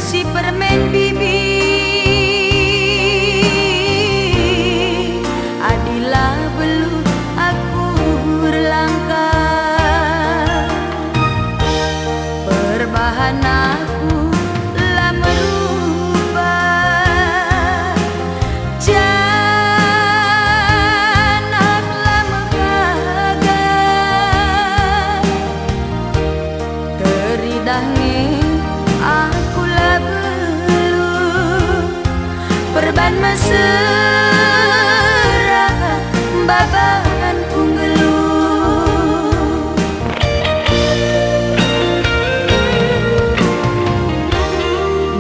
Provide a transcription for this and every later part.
Si permen bibi adilah belum aku berlangkah. Perbahan aku lah merubah, janak lah mengagai teridahnya aku lah belum perban mesra baban unggeluh.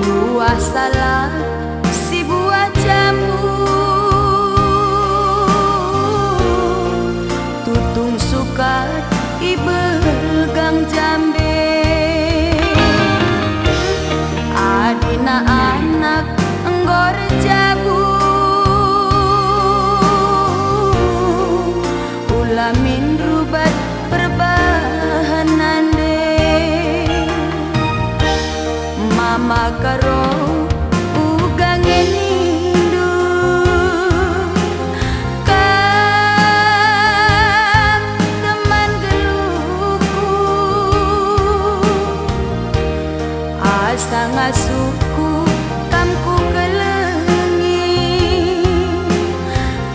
Buah salah si buah jambu tutung sukat ibelgang jambe. Adina anak enggor jabu ulamin rubat perbahanan de mama karo ugang nindu kam teman geluhku asa ngasuku kamku kelengi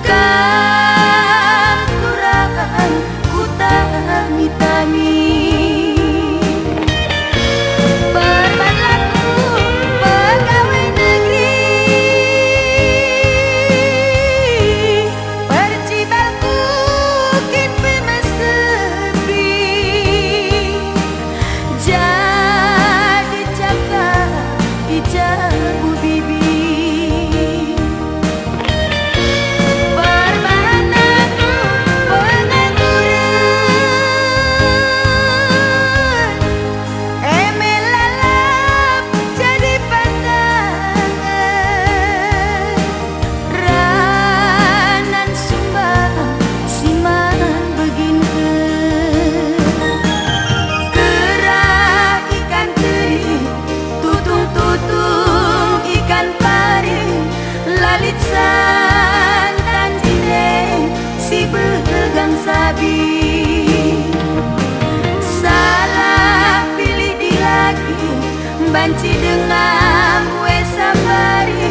kam turangan ku tami-tami. Perban laku pegawai negeri, percibalku kin pemesepi jadi cakap ijabu bibi. Perbahan aku pengangguran, emel lalap jadi pasangan, ranan sumbang siman beginkeun. Kerah ikan teri tutung ikan pari lalit santan jineng si begang sabi. Salah pilih di lagi banci dengan we sabari,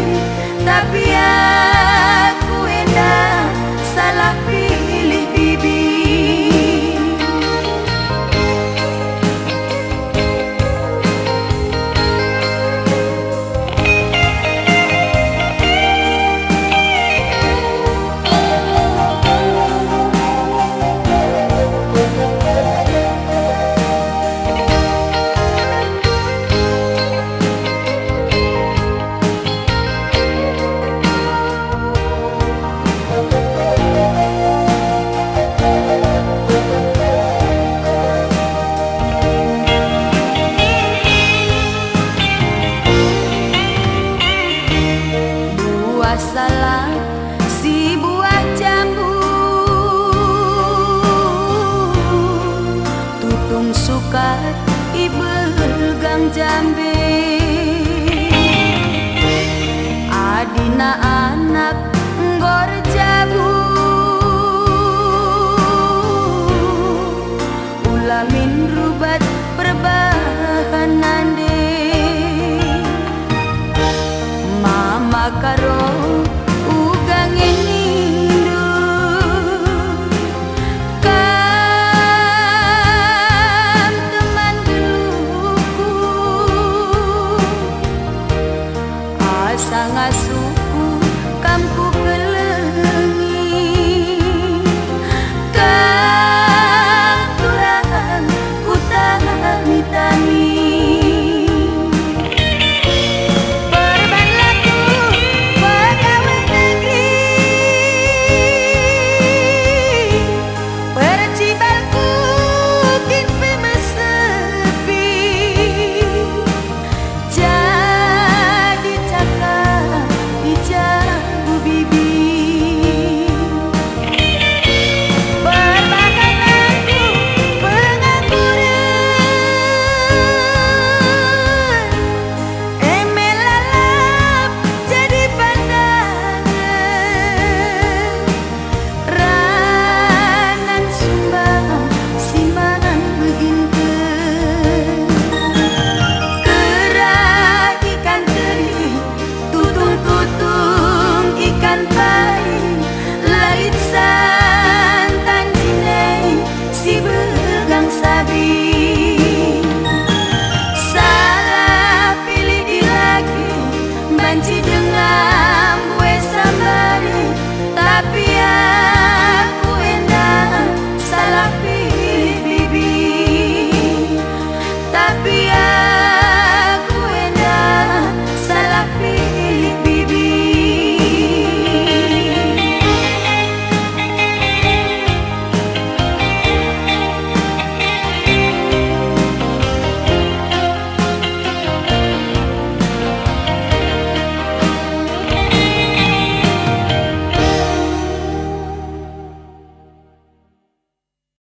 tapi aku endang salah pilih bibi. Salah si buah jambu tutung sukat ibelgang jambe.